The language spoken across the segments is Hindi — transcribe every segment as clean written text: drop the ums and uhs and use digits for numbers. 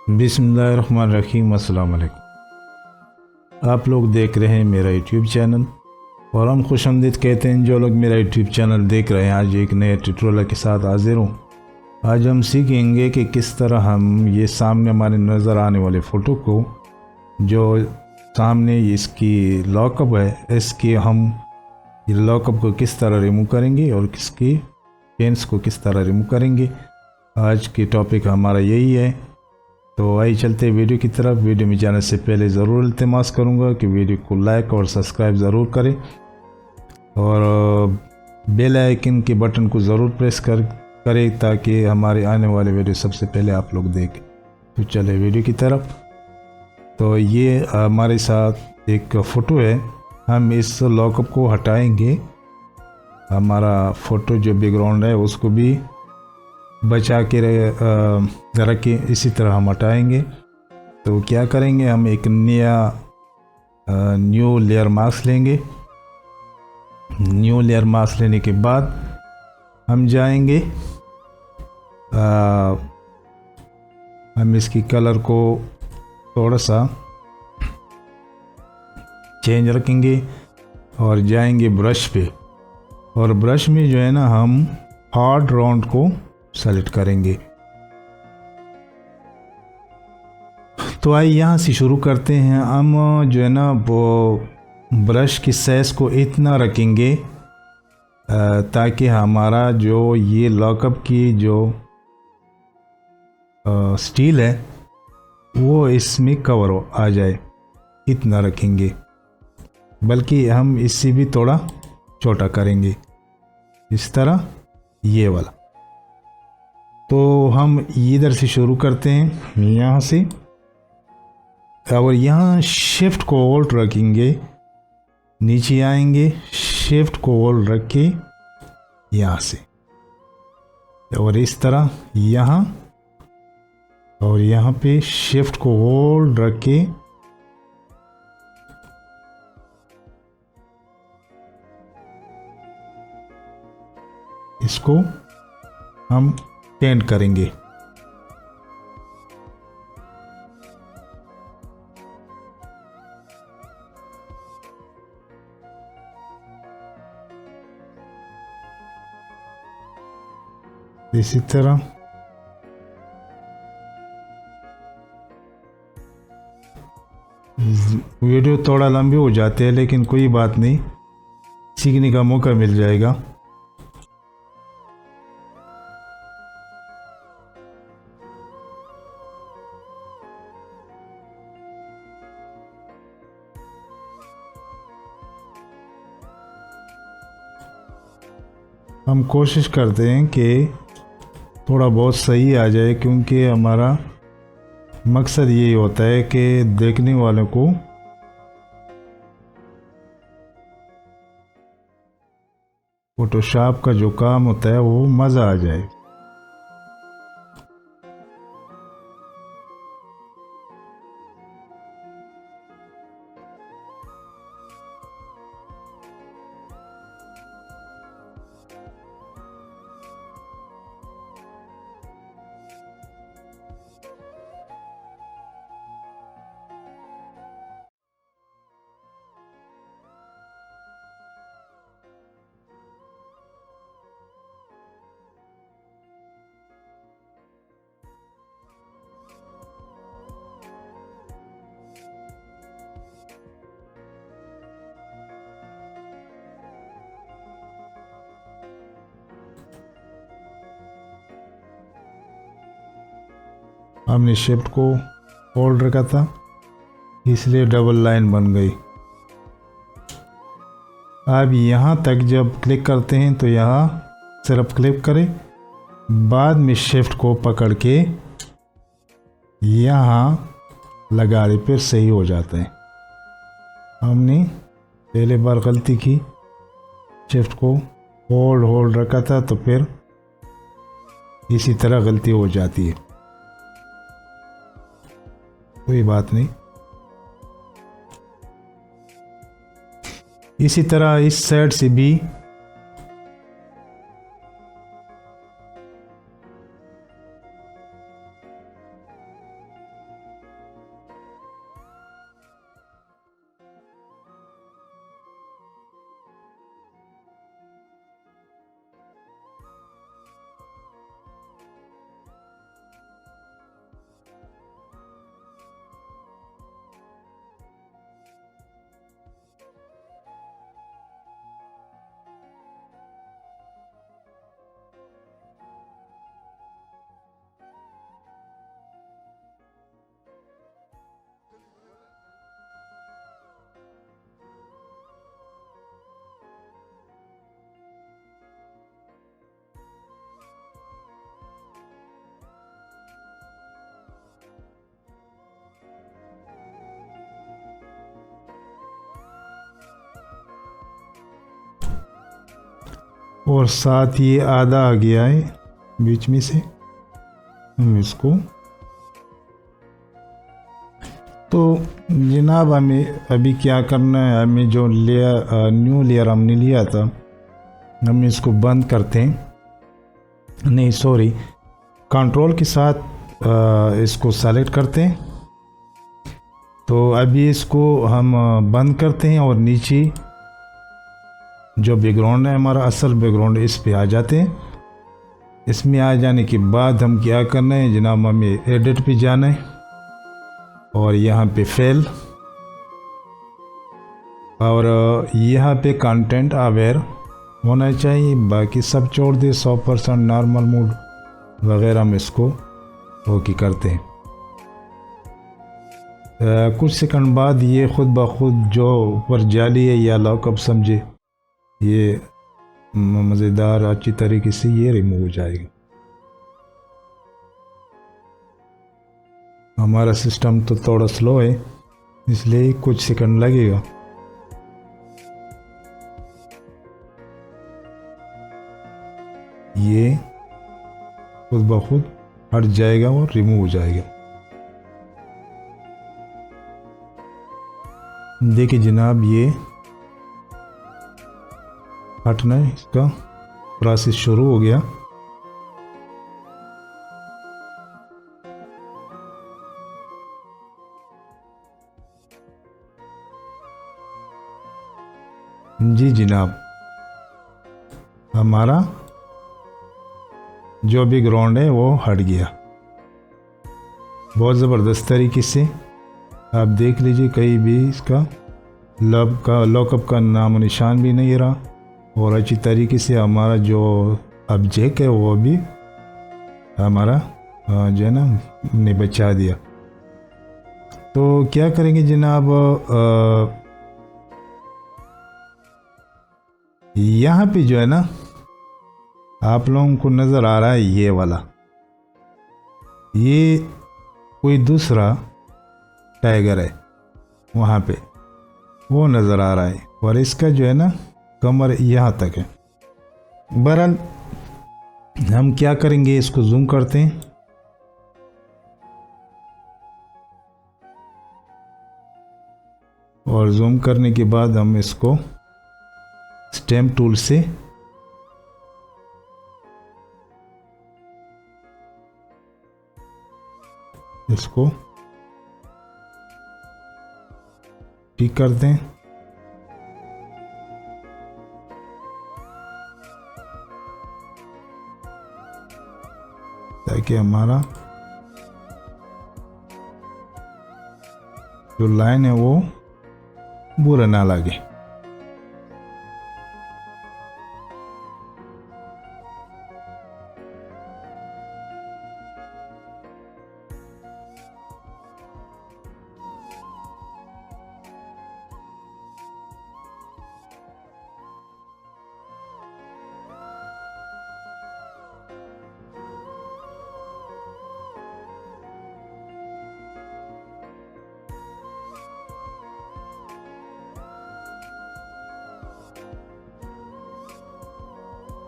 बिस्मिल्लाहिर्रहमानिर्रहीम। अस्सलाम वालेकुम। आप लोग देख रहे हैं मेरा यूट्यूब चैनल और हम खुशामदीद कहते हैं जो लोग मेरा यूट्यूब चैनल देख रहे हैं। आज एक नए ट्यूटोरियल के साथ हाजिर हूँ। आज हम सीखेंगे कि किस तरह हम ये सामने हमारे नज़र आने वाले फ़ोटो को, जो सामने इसकी लॉकअप है, इसकी हम ये लॉकअप को किस तरह रिमूव करेंगे और इसकी पेंस को किस तरह रिमूव करेंगे। आज की टॉपिक हमारा यही है। तो आइए चलते हैं वीडियो की तरफ। वीडियो में जाने से पहले ज़रूर इल्तिमास करूँगा कि वीडियो को लाइक और सब्सक्राइब ज़रूर करें और बेल आइकन के बटन को ज़रूर प्रेस करें ताकि हमारे आने वाले वीडियो सबसे पहले आप लोग देखें। तो चले वीडियो की तरफ। तो ये हमारे साथ एक फ़ोटो है। हम इस लॉकअप को हटाएंगे। हमारा फ़ोटो जो बैकग्राउंड है उसको भी बचा के रखें, इसी तरह हम हटाएंगे। तो क्या करेंगे, हम एक न्यू लेयर मास्क लेंगे। न्यू लेयर मास्क लेने के बाद हम जाएंगे, हम इसकी कलर को थोड़ा सा चेंज रखेंगे और जाएंगे ब्रश पे। और ब्रश में जो है ना, हम हार्ड राउंड को सेलेक्ट करेंगे। तो आइए यहाँ से शुरू करते हैं। हम जो है ना वो ब्रश की साइज को इतना रखेंगे ताकि हमारा जो ये लॉकअप की जो स्टील है वो इसमें कवर आ जाए, इतना रखेंगे। बल्कि हम इससे भी थोड़ा छोटा करेंगे, इस तरह ये वाला। तो हम इधर से शुरू करते हैं, यहाँ से, और यहाँ शिफ्ट को होल्ड रखेंगे। नीचे आएंगे, शिफ्ट को होल्ड रख के यहाँ से, और इस तरह यहाँ, और यहाँ पे शिफ्ट को होल्ड रख के इसको हम पेंट करेंगे। इसी तरह वीडियो थोड़ा लंबी हो जाते हैं, लेकिन कोई बात नहीं, सीखने का मौका मिल जाएगा। हम कोशिश करते हैं कि थोड़ा बहुत सही आ जाए, क्योंकि हमारा मकसद यही होता है कि देखने वालों को फोटोशॉप का जो काम होता है वो मज़ा आ जाए। हमने शिफ्ट को होल्ड रखा था, इसलिए डबल लाइन बन गई। अब यहाँ तक जब क्लिक करते हैं तो यहाँ सिर्फ क्लिक करें, बाद में शिफ्ट को पकड़ के यहाँ लगा दे, फिर सही हो जाता है। हमने पहले बार गलती की, शिफ्ट को होल्ड रखा था, तो फिर इसी तरह गलती हो जाती है। कोई बात नहीं। इसी तरह इस साइड से भी और साथ ये आधा आ गया है बीच में से। हम इसको तो जनाब हमें अभी क्या करना है, हमें जो लेयर न्यू लेयर हमने लिया था हम इसको बंद करते हैं, नहीं सॉरी, कंट्रोल के साथ इसको सेलेक्ट करते हैं। तो अभी इसको हम बंद करते हैं और नीचे जो बैकग्राउंड है हमारा असल बैकग्राउंड इस पे आ जाते हैं। इसमें आ जाने के बाद हम क्या करना है जनाब, हमें एडिट पे जाना है और यहाँ पे फेल और यहाँ पे कंटेंट अवेयर होना चाहिए, बाकी सब छोड़ दे 100% नॉर्मल मोड वगैरह हम इसको ओके करते हैं। कुछ सेकंड बाद ये खुद ब खुद जो ऊपर जाली है या लॉकअप समझे ये मज़ेदार अच्छी तरीके से ये रिमूव हो जाएगा। हमारा सिस्टम तो थोड़ा स्लो है इसलिए कुछ सेकंड लगेगा। ये खुद ब खुद हट जाएगा और रिमूव हो जाएगा। देखिए जनाब ये हटना है, इसका प्रोसेस शुरू हो गया। जी जनाब हमारा जो भी ग्राउंड है वो हट गया बहुत ज़बरदस्त तरीके से। आप देख लीजिए कहीं भी इसका लॉकअप का नाम निशान भी नहीं रहा और अच्छी तरीके से हमारा जो ऑब्जेक्ट है वो भी हमारा जो है ना ने बचा दिया। तो क्या करेंगे जनाब, यहाँ पे जो है ना आप लोगों को नज़र आ रहा है ये वाला, ये कोई दूसरा टाइगर है वहाँ पे वो नज़र आ रहा है और इसका जो है ना कमर यहाँ तक है। बहरहाल हम क्या करेंगे इसको जूम करते हैं और जूम करने के बाद हम इसको स्टैम्प टूल से इसको ठीक कर दें। ताकि हमारा जो लाइन है वो बुरा ना लगे।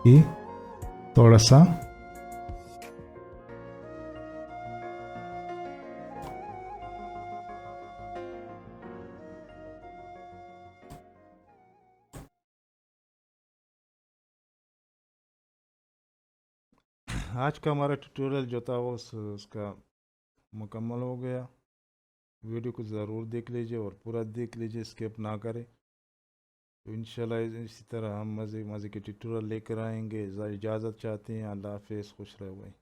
कि थोड़ा सा आज का हमारा ट्यूटोरियल जो था वो उसका मुकम्मल हो गया। वीडियो को ज़रूर देख लीजिए और पूरा देख लीजिए, स्किप ना करें। तो इंशाल्लाह इसी तरह हम मज़े के ट्यूटोरियल लेकर आएंगे। इजाज़त चाहते हैं। अल्लाह हाफ़िज़, खुश रहो भाई।